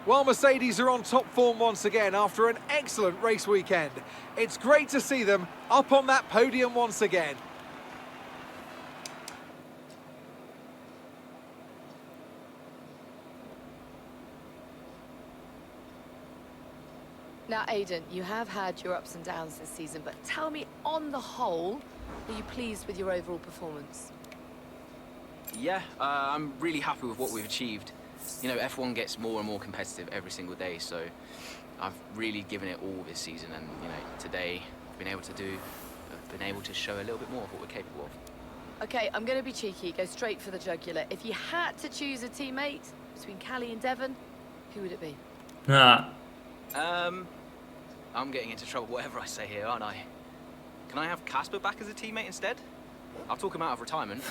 Well, Mercedes are on top form once again after an excellent race weekend. It's great to see them up on that podium once again. Now, Aidan, you have had your ups and downs this season, but tell me, on the whole, are you pleased with your overall performance? Yeah, I'm really happy with what we've achieved. You know, F1 gets more and more competitive every single day, so I've really given it all this season, and you know, today I've been able to show a little bit more of what we're capable of. Okay, I'm going to be cheeky, go straight for the jugular. If you had to choose a teammate between Callie and Devon, who would it be? I'm getting into trouble whatever I say here, aren't I? Can I have Casper back as a teammate instead? I'll talk him out of retirement.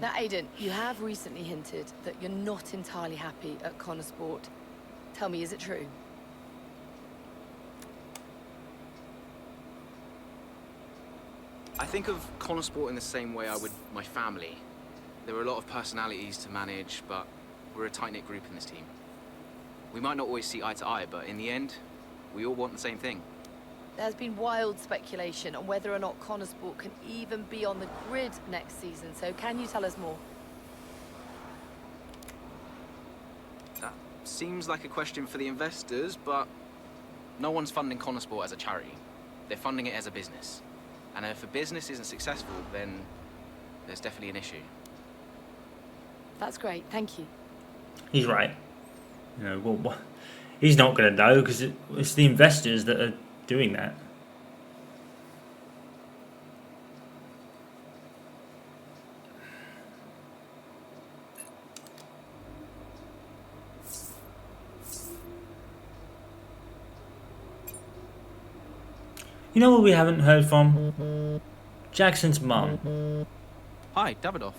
Now, Aidan, you have recently hinted that you're not entirely happy at Connor Sport. Tell me, is it true? I think of Connor Sport in the same way I would my family. There are a lot of personalities to manage, but we're a tight-knit group in this team. We might not always see eye to eye, but in the end, we all want the same thing. There's been wild speculation on whether or not Connor Sport can even be on the grid next season, so can you tell us more? That seems like a question for the investors, but no one's funding Connor Sport as a charity. They're funding it as a business. And if a business isn't successful, then there's definitely an issue. That's great, thank you. He's right. You know, well, he's not going to know because it's the investors that are doing that. You know what we haven't heard from? Jackson's mum. Hi, Davidoff.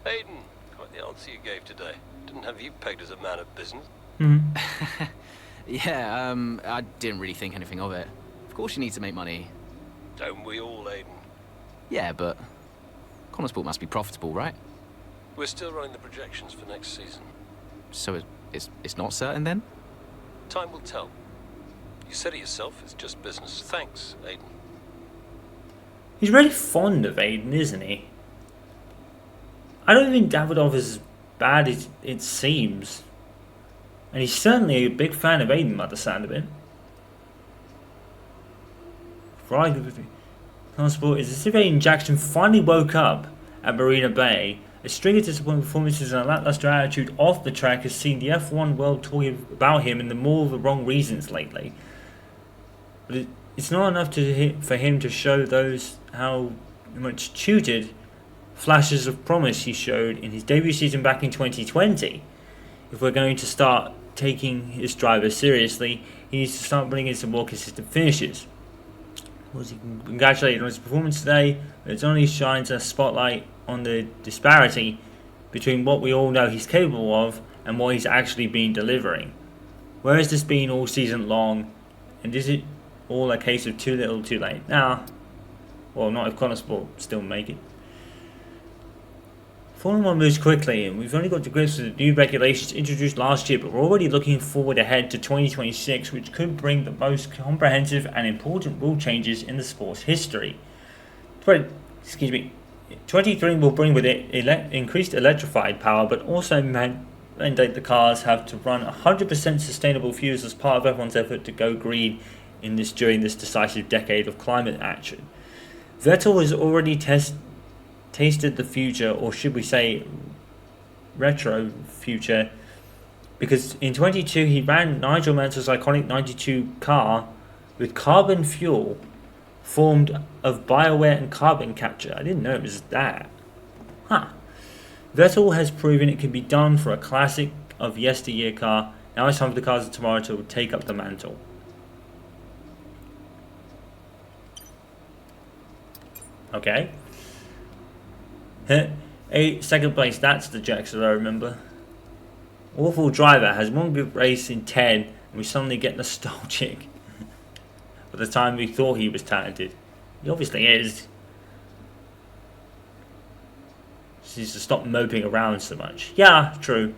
Aidan, quite the answer you gave today. Didn't have you pegged as a man of business. Yeah, I didn't really think anything of it. Of course you need to make money. Don't we all, Aidan? Yeah, but Connor Sport must be profitable, right? We're still running the projections for next season. So it's not certain then? Time will tell. You said it yourself, it's just business. Thanks, Aidan. He's really fond of Aidan, isn't he? I don't think Davidoff is as bad as it seems. And he's certainly a big fan of Aidan by the sound of it. Right, Transport is as if Aidan Jackson finally woke up at Marina Bay. A string of disappointing performances and a lackluster attitude off the track has seen the F1 world talking about him in the more of the wrong reasons lately. But it's not enough for him to show those how much tutored flashes of promise he showed in his debut season back in 2020. If we're going to start taking his driver seriously, he needs to start bringing in some more consistent finishes. Was he congratulated on his performance today, but it only shines a spotlight on the disparity between what we all know he's capable of and what he's actually been delivering. Where has this been all season long, and is it all a case of too little too late? Nah, well, not if Connor Sport still make it. Formula 1 moves quickly, and we've only got to grips with the new regulations introduced last year, but we're already looking forward ahead to 2026, which could bring the most comprehensive and important rule changes in the sport's history. 23 will bring with it increased electrified power, but also mandate the cars have to run 100% sustainable fuels as part of everyone's effort to go green during this decisive decade of climate action. Vettel has already tasted the future, or should we say retro future, because in 22 he ran Nigel Mansell's iconic 92 car with carbon fuel formed of BioWare and carbon capture. I didn't know it was that. Vettel has proven it can be done for a classic of yesteryear car. Now it's time for the cars of tomorrow to take up the mantle. Okay. Second place, that's the Jackson I remember. Awful driver has one good race in 10 and we suddenly get nostalgic. By the time we thought he was talented. He obviously is. Just needs to stop moping around so much. Yeah, true.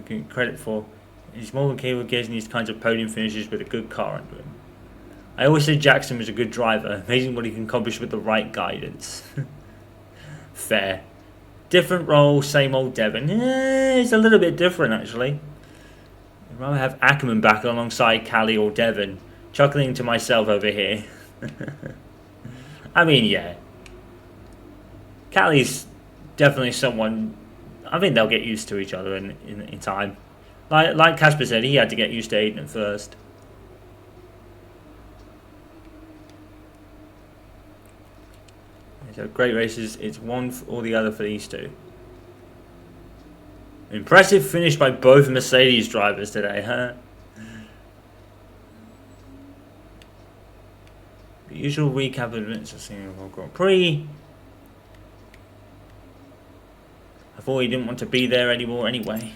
get credit for. He's more than capable of getting these kinds of podium finishes with a good car under him. I always say Jackson was a good driver, amazing what he can accomplish with the right guidance. Fair. Different role, same old Devon. It's a little bit different actually. I'd rather have Ackerman back alongside Callie or Devon. Chuckling to myself over here. I mean, yeah. Callie's definitely someone. I think they'll get used to each other in time. Like Casper said, he had to get used to Aiden at first. So great races. It's one or the other for these two. Impressive finish by both Mercedes drivers today, huh? The usual recap of events of Singapore Grand Prix. I thought he didn't want to be there anymore anyway.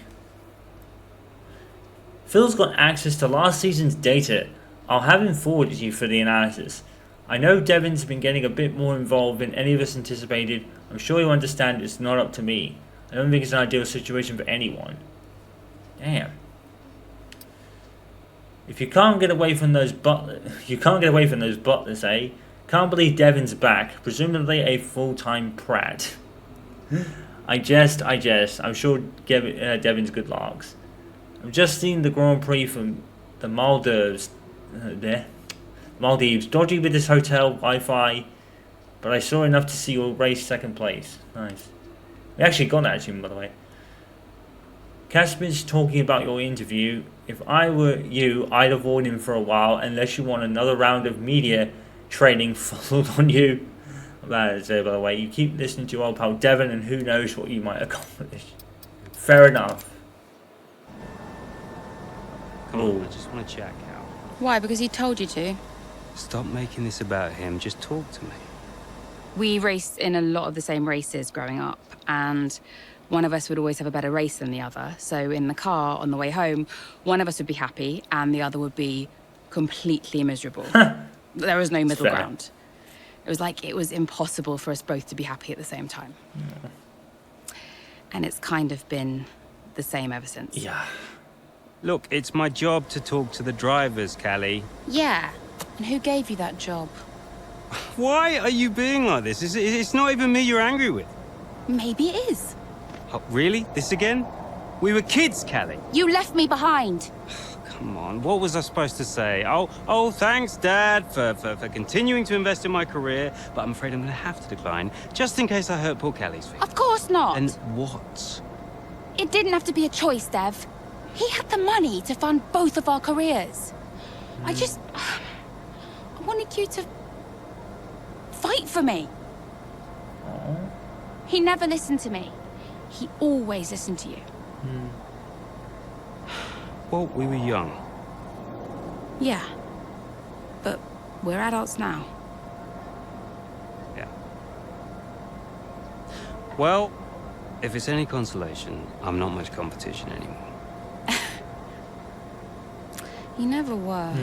Phil's got access to last season's data. I'll have him forwarded you for the analysis. I know Devon's been getting a bit more involved than any of us anticipated. I'm sure you understand it's not up to me. I don't think it's an ideal situation for anyone. Damn. If you can't get away from those butlers, eh? Can't believe Devon's back. Presumably a full-time Pratt. I jest. I'm sure Devon's good larks. I've just seen the Grand Prix from the Maldives. Maldives, dodgy with this hotel Wi-Fi, but I saw enough to see your race second place. Nice. We actually got that achievement, by the way. Casper's talking about your interview. If I were you, I'd avoid him for a while unless you want another round of media training followed on you. That is it, by the way. You keep listening to your old pal Devon, and who knows what you might accomplish. Fair enough. Come on, I just want to chat, Cal. Why? Because he told you to? Stop making this about him. Just talk to me. We raced in a lot of the same races growing up, and one of us would always have a better race than the other. So in the car on the way home, one of us would be happy and the other would be completely miserable. There was no middle ground. It was like it was impossible for us both to be happy at the same time. Yeah. And it's kind of been the same ever since. Yeah. Look, it's my job to talk to the drivers, Callie. Yeah. And who gave you that job? Why are you being like this? It's not even me you're angry with. Maybe it is. Oh, really? This again? We were kids, Callie. You left me behind. Come on, what was I supposed to say? Oh, thanks, Dad, for continuing to invest in my career, but I'm afraid I'm going to have to decline, just in case I hurt poor Callie's feelings. Of course not. And what? It didn't have to be a choice, Dev. He had the money to fund both of our careers. I wanted you to fight for me. Aww. He never listened to me. He always listened to you. Well, we were young. Yeah. But we're adults now. Yeah. Well, if it's any consolation, I'm not much competition anymore. You never were.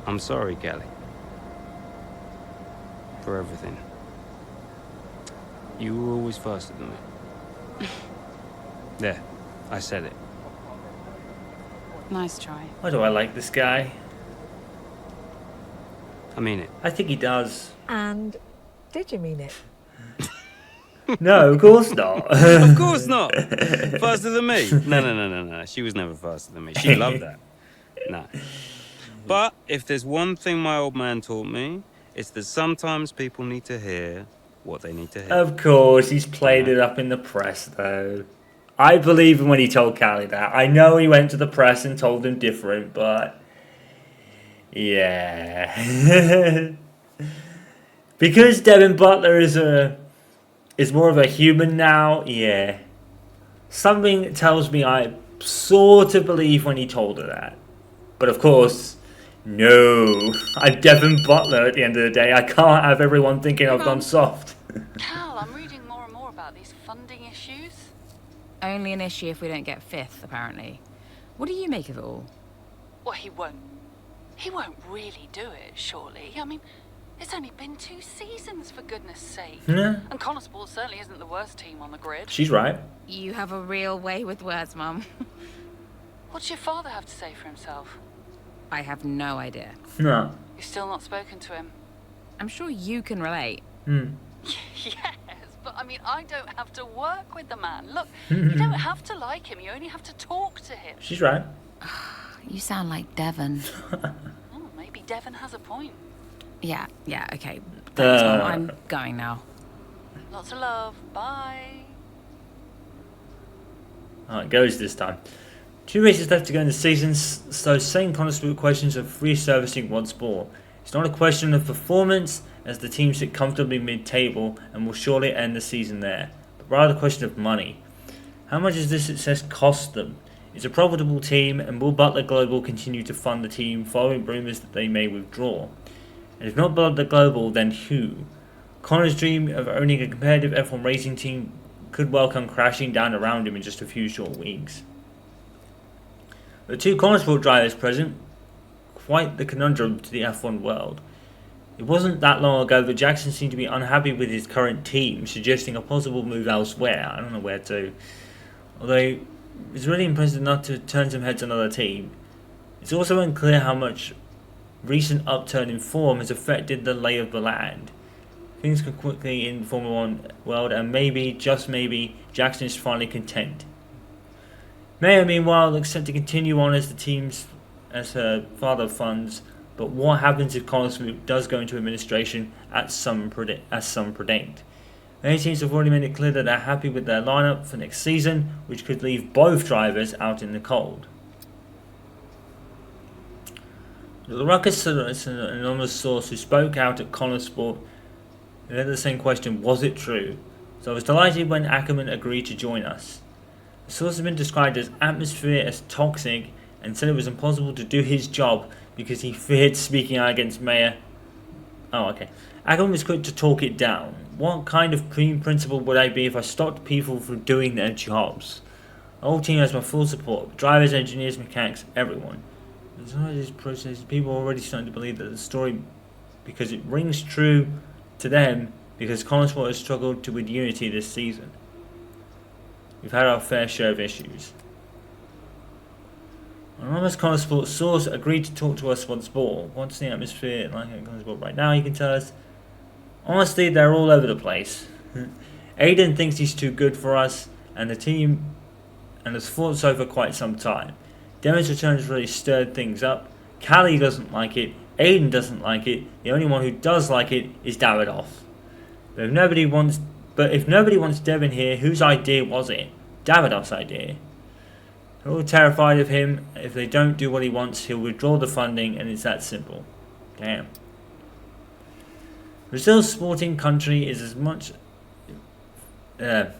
I'm sorry, Callie. For everything. You were always faster than me. There, I said it. Nice try. Why do I like this guy? I mean it. I think he does. And did you mean it? No, of course not. Of course not. Faster than me. No. She was never faster than me. She loved that. No. But if there's one thing my old man taught me, it's that sometimes people need to hear what they need to hear. Of course, he's played it up in the press, though. I believe him when he told Callie that. I know he went to the press and told him different, but... yeah. Because Devon Butler is more of a human now, yeah. Something tells me I sort of believe when he told her that. But of course, no. I'm Devon Butler at the end of the day. I can't have everyone thinking I've gone soft. Cal, I'm reading more and more about these funding issues. Only an issue if we don't get fifth, apparently. What do you make of it all? Well, he won't really do it, surely. I mean, It's only been 2 seasons, for goodness sake. Yeah, And Connor Sport certainly isn't the worst team on the grid. she's right. You have a real way with words, Mum. What's your father have to say for himself? I have no idea. No. You've still not spoken to him? I'm sure you can relate. Yes, but I mean, I don't have to work with the man. Look, you don't have to like him, you only have to talk to him. She's right. You sound like Devon. Oh, maybe Devon has a point. Yeah, okay. Thanks, Mum. I'm going now. Lots of love. Bye. Oh, it goes this time. 2 races left to go in the season, so same Connor Sport questions of free servicing once more. It's not a question of performance, as the team sit comfortably mid-table and will surely end the season there, but rather a question of money. How much does this success cost them? It's a profitable team, and will Butler Global continue to fund the team following rumours that they may withdraw? And if not Butler Global, then who? Connor's dream of owning a competitive F1 racing team could well come crashing down around him in just a few short weeks. The 2 Connor Sport drivers present, quite the conundrum to the F1 world. It wasn't that long ago that Jackson seemed to be unhappy with his current team, suggesting a possible move elsewhere. I don't know where to. Although it's really impressive not to turn some heads on another team. It's also unclear how much recent upturn in form has affected the lay of the land. Things go quickly in Formula 1 world, and maybe, just maybe, Jackson is finally content. Mayer, meanwhile, looks set to continue on as the team's as her father funds, but what happens if Connor Sport does go into administration as some predict? Many teams have already made it clear that they're happy with their lineup for next season, which could leave both drivers out in the cold. The Ruckus is an anonymous source who spoke out at Connor Sport and had the same question: was it true? So I was delighted when Ackerman agreed to join us. The source has been described as atmosphere as toxic, and said it was impossible to do his job because he feared speaking out against Mayer. Oh, okay. Ackerman was quick to talk it down. What kind of principal would I be if I stopped people from doing their jobs? The whole team has my full support. Drivers, engineers, mechanics, everyone. Besides this process, people are already starting to believe that the story, because it rings true to them, because Connor Sport has struggled with unity this season. We've had our fair share of issues. An anonymous Connor Sport source agreed to talk to us once more. What's the atmosphere like at Connor Sport right now? You can tell us. Honestly, they're all over the place. Aiden thinks he's too good for us, and the team, and has thought so for quite some time. Devon's return has really stirred things up. Callie doesn't like it. Aiden doesn't like it. The only one who does like it is Davidoff. But if nobody wants Devon here, whose idea was it? Davidoff's idea. They're all terrified of him. If they don't do what he wants, he'll withdraw the funding, and it's that simple. Damn. Brazil's sporting country is as much... it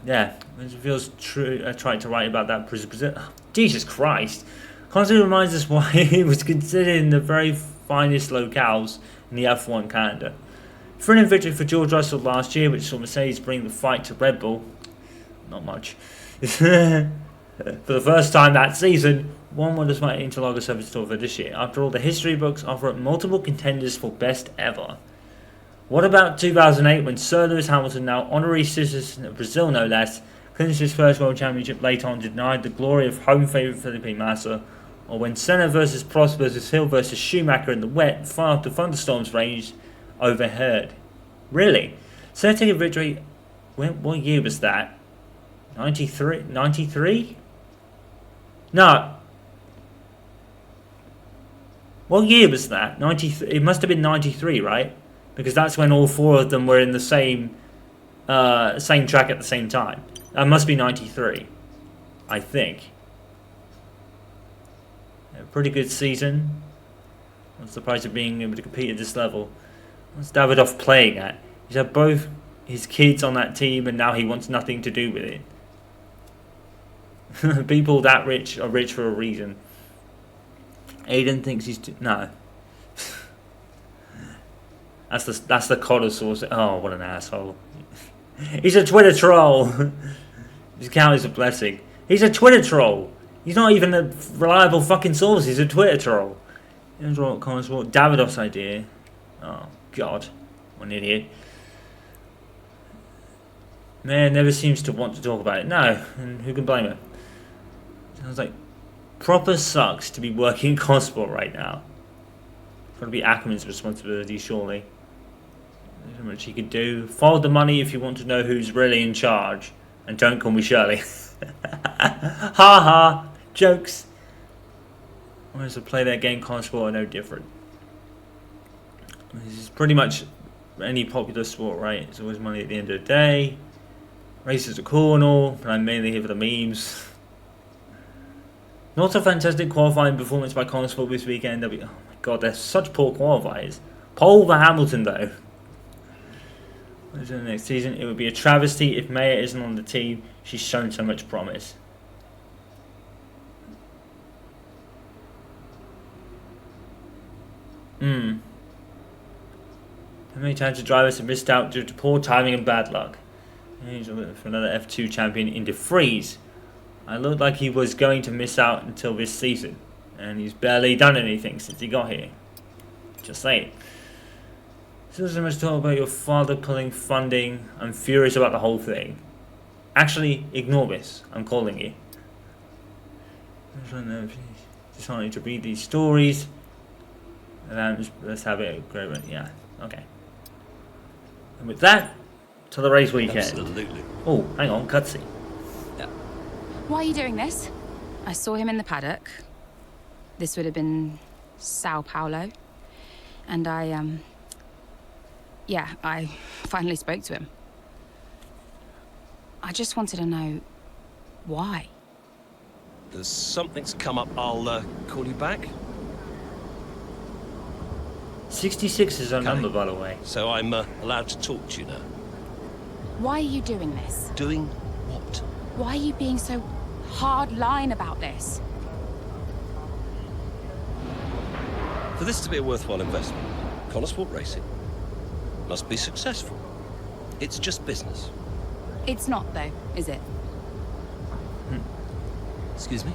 feels true. I tried to write about that. Brazil. Jesus Christ. Constantly reminds us why it was considered in the very finest locales in the F1 calendar. Thrilling victory for George Russell last year, which saw Mercedes bring the fight to Red Bull. Not much. For the first time that season, one would have might Interlagos over store for this year. After all, the history books offer up multiple contenders for best ever. What about 2008 when Sir Lewis Hamilton, now honorary citizen of Brazil no less, clinched his first world championship later on, denied the glory of home favourite Felipe Massa, or when Senna versus Prost versus Hill versus Schumacher in the wet far after thunderstorms raged overheard? Really? Senna took a victory. What year was that? 93? 93? No. What year was that? 93. It must have been 93, right? Because that's when all four of them were in the same track at the same time. That must be 93, I think. A pretty good season. I'm surprised at being able to compete at this level. What's Davidoff playing at? He's had both his kids on that team, and now he wants nothing to do with it. People that rich are rich for a reason. Aiden thinks he's no. That's the Cotter source. Oh, what an asshole! He's a Twitter troll. His account is a blessing. He's a Twitter troll. He's not even a reliable fucking source. He's a Twitter troll. Here's what Davidoff's idea. Oh God. What an idiot. Man never seems to want to talk about it. No, and who can blame her? Sounds like proper sucks to be working in Consport right now. It's got to be Ackerman's responsibility, surely. There's not much he could do. Follow the money if you want to know who's really in charge. And don't call me Shirley. Ha ha! Jokes! Whereas to play that game, Consport are no different. This is pretty much any popular sport, right? It's always money at the end of the day. Races are cool and all, but I'm mainly here for the memes. Not a fantastic qualifying performance by Consport this weekend. Oh my god, they're such poor qualifiers. Pole for Hamilton though. The next season, it would be a travesty if Maya isn't on the team. She's shown so much promise. How many times the drivers have missed out due to poor timing and bad luck? He's looking for another F2 champion in De Vries. I looked like he was going to miss out until this season, and he's barely done anything since he got here. Just saying. Still so much talk about your father pulling funding. I'm furious about the whole thing. Actually, ignore this. I'm calling you. Just wanted to read these stories. And let's have it. Yeah, okay. And with that, to the race weekend. Absolutely. Oh, hang on, cutscene. Why are you doing this? I saw him in the paddock. This would have been Sao Paulo. And I finally spoke to him. I just wanted to know why. There's something's come up. I'll call you back. 66 is our number, by the way. So I'm allowed to talk to you now. Why are you doing this? Doing what? Why are you being so hard line about this? For this to be a worthwhile investment, Connosport Racing must be successful. It's just business. It's not, though, is it? Excuse me?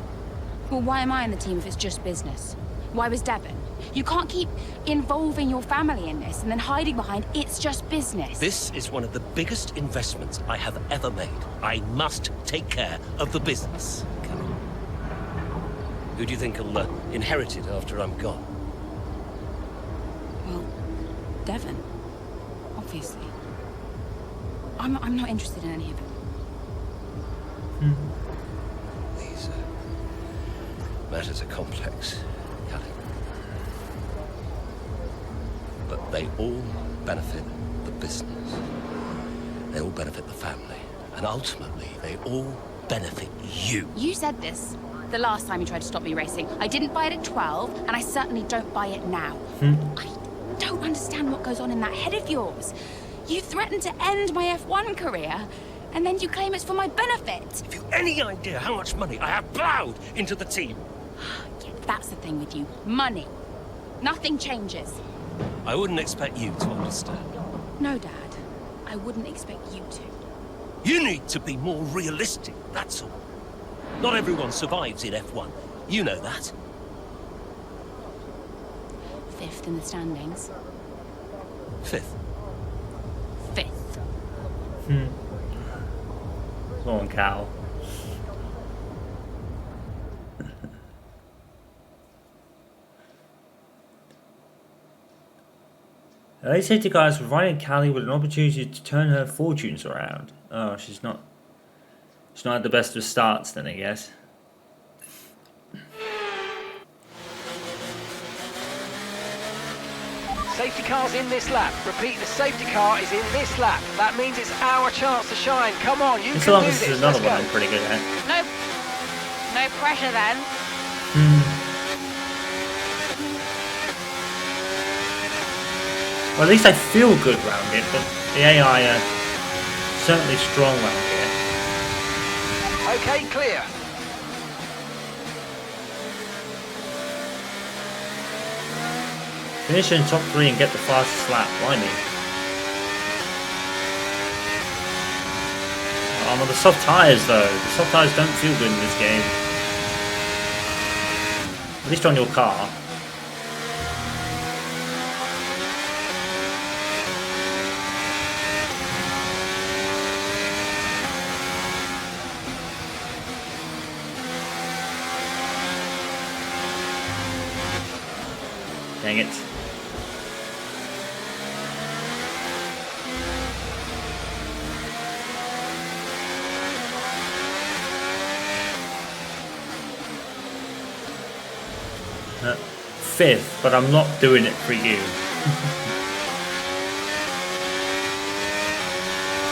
Well, why am I in the team if it's just business? Why was Devon? You can't keep involving your family in this and then hiding behind it's just business. This is one of the biggest investments I have ever made. I must take care of the business. Who do you think will inherit it after I'm gone? Well, Devon, obviously. I'm not interested in any of it. These matters are complex, Callie. But they all benefit the business. They all benefit the family. And ultimately, they all benefit you. You said this the last time you tried to stop me racing. I didn't buy it at 12, and I certainly don't buy it now. I don't understand what goes on in that head of yours. You threatened to end my F1 career, and then you claim it's for my benefit. Have you any idea how much money I have plowed into the team? Yeah, that's the thing with you. Money. Nothing changes. I wouldn't expect you to understand. No, Dad. I wouldn't expect you to. You need to be more realistic, that's all. Not everyone survives in F1. You know that. 5th in the standings. 5th. 5th. Go on, Cal. LA Safety Car has provided Callie with an opportunity to turn her fortunes around. Oh, she's not at the best of starts then, I guess. Safety car's in this lap. Repeat, the safety car is in this lap. That means it's our chance to shine. Come on, you This can do is this. another Let's one go. I'm pretty good at. No pressure then. Well, at least I feel good around it, but the AI are certainly strong around here. Okay, clear. Finish in top 3 and get the fastest lap, blimey. I'm on the soft tyres though. The soft tyres don't feel good in this game. At least on your car. Dang it. Fifth, but I'm not doing it for you.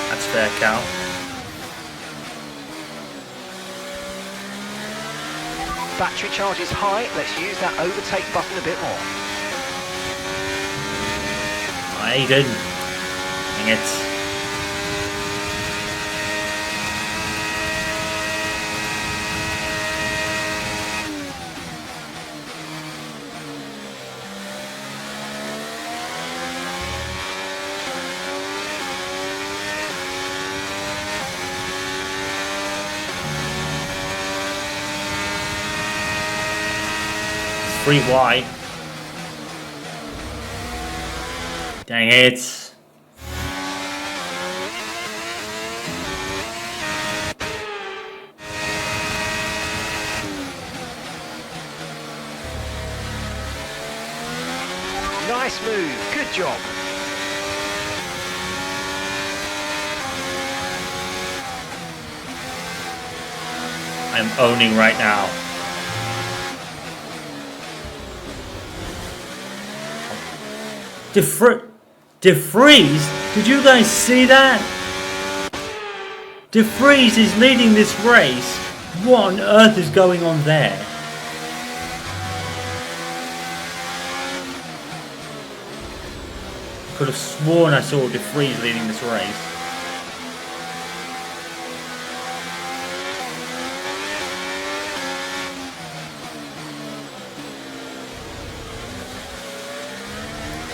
That's fair, Cal. Battery charge is high. Let's use that overtake button a bit more. Aiden. Dang it. Free wide. Dang it. Nice move. Good job. I'm owning right now. DeFries? Did you guys see that? DeFries is leading this race. What on earth is going on there? Could have sworn I saw DeFries leading this race.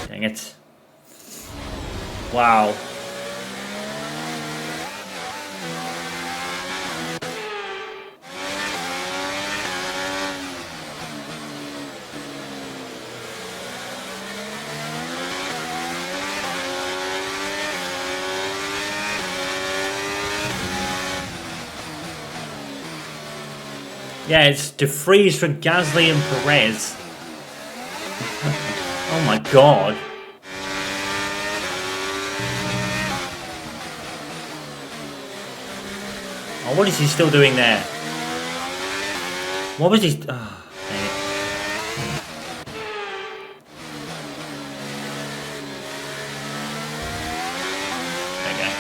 Dang it. Wow. Yeah, it's DeFries for Gasly and Perez. Oh my god. Oh, what is he still doing there? What was he... Oh, dang it. Okay.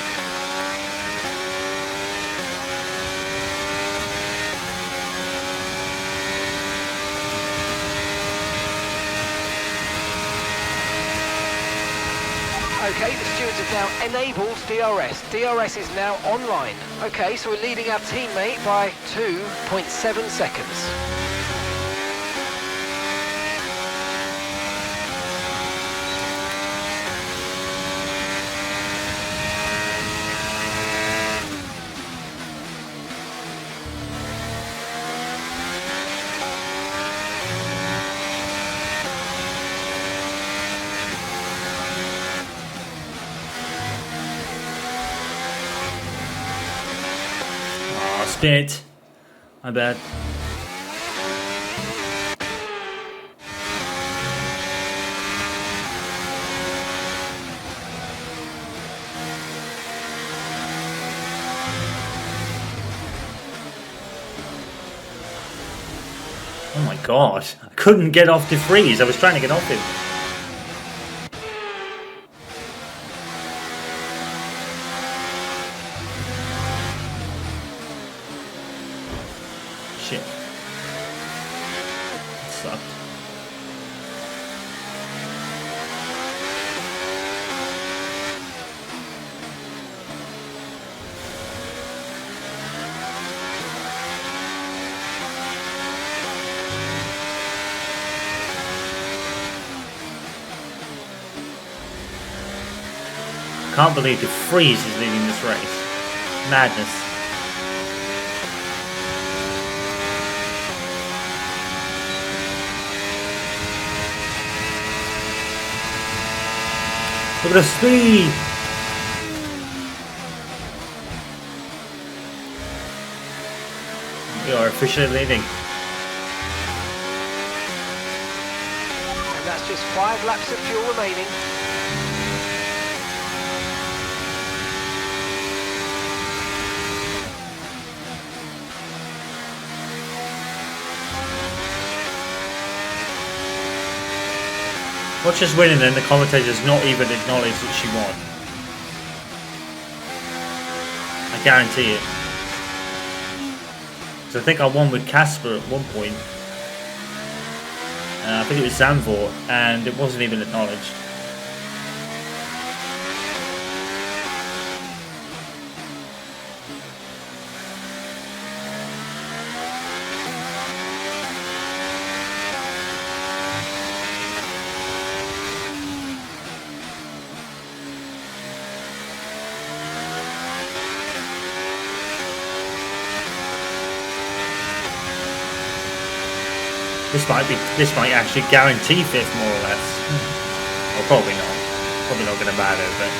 Okay, the stewards have now enabled DRS. DRS is now online. Okay, so we're leading our teammate by 2.7 seconds. Spit. My bad. Oh my god. I couldn't get off DeFries. I was trying to get off him. Shit. That sucked. Can't believe DeFries is leading this race. Madness. Look at the speed! We are officially leading. And that's just 5 laps of fuel remaining. Watch us winning and the commentators not even acknowledge that she won. I guarantee it. Because I think I won with Casper at one point. I think it was Zandvoort, and it wasn't even acknowledged. This might actually guarantee 5th more or less. Well, probably not. Probably not going to matter, but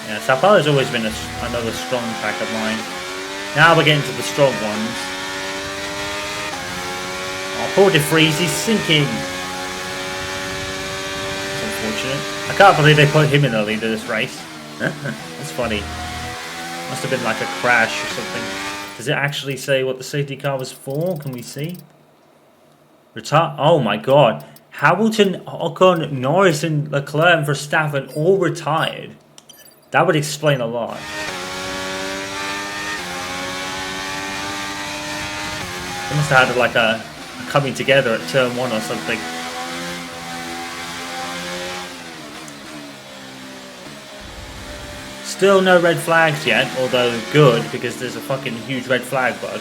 yeah, Sao Paulo's always been another strong track of mine. Now we're getting to the strong ones. Oh, poor De Vries, he's sinking. It's unfortunate. I can't believe they put him in the lead of this race. That's funny. Must have been like a crash or something. Does it actually say what the safety car was for? Can we see? Oh my god. Hamilton, Ocon, Norris and Leclerc and Verstappen all retired. That would explain a lot. They must have had like a coming together at turn 1 or something. Still no red flags yet, although good, because there's a fucking huge red flag bug.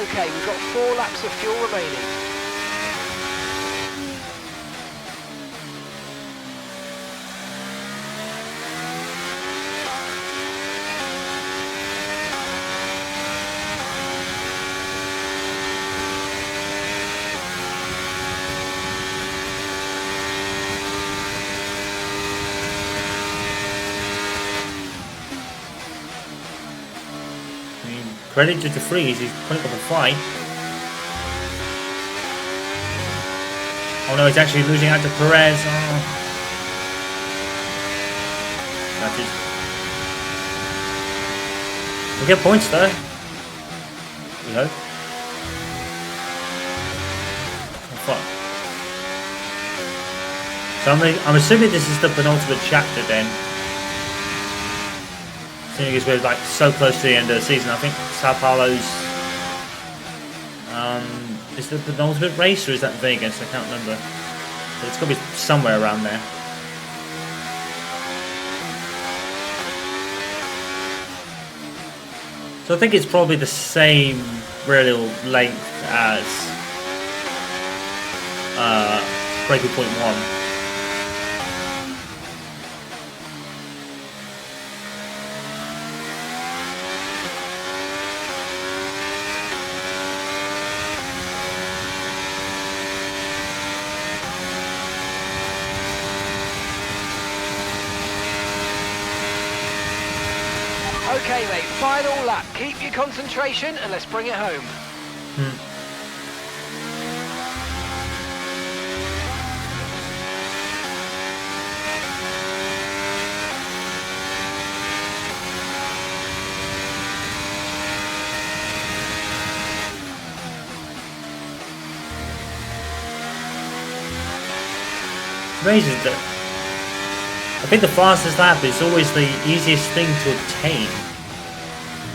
Okay, we've got 4 laps of fuel remaining. Credit to De Vries, he's putting up a fight. Oh no, he's actually losing out to Perez. Oh. That is... We'll get points though. We hope. Oh, fuck. So I'm assuming this is the penultimate chapter then. Because we're like so close to the end of the season. I think Sao Paulo's is the penultimate race, or is that Vegas? I can't remember. But it's got to be somewhere around there. So I think it's probably the same real length as Breaking Point 1. Okay, mate, final lap. Keep your concentration and let's bring it home. Amazing that I think the fastest lap is always the easiest thing to obtain.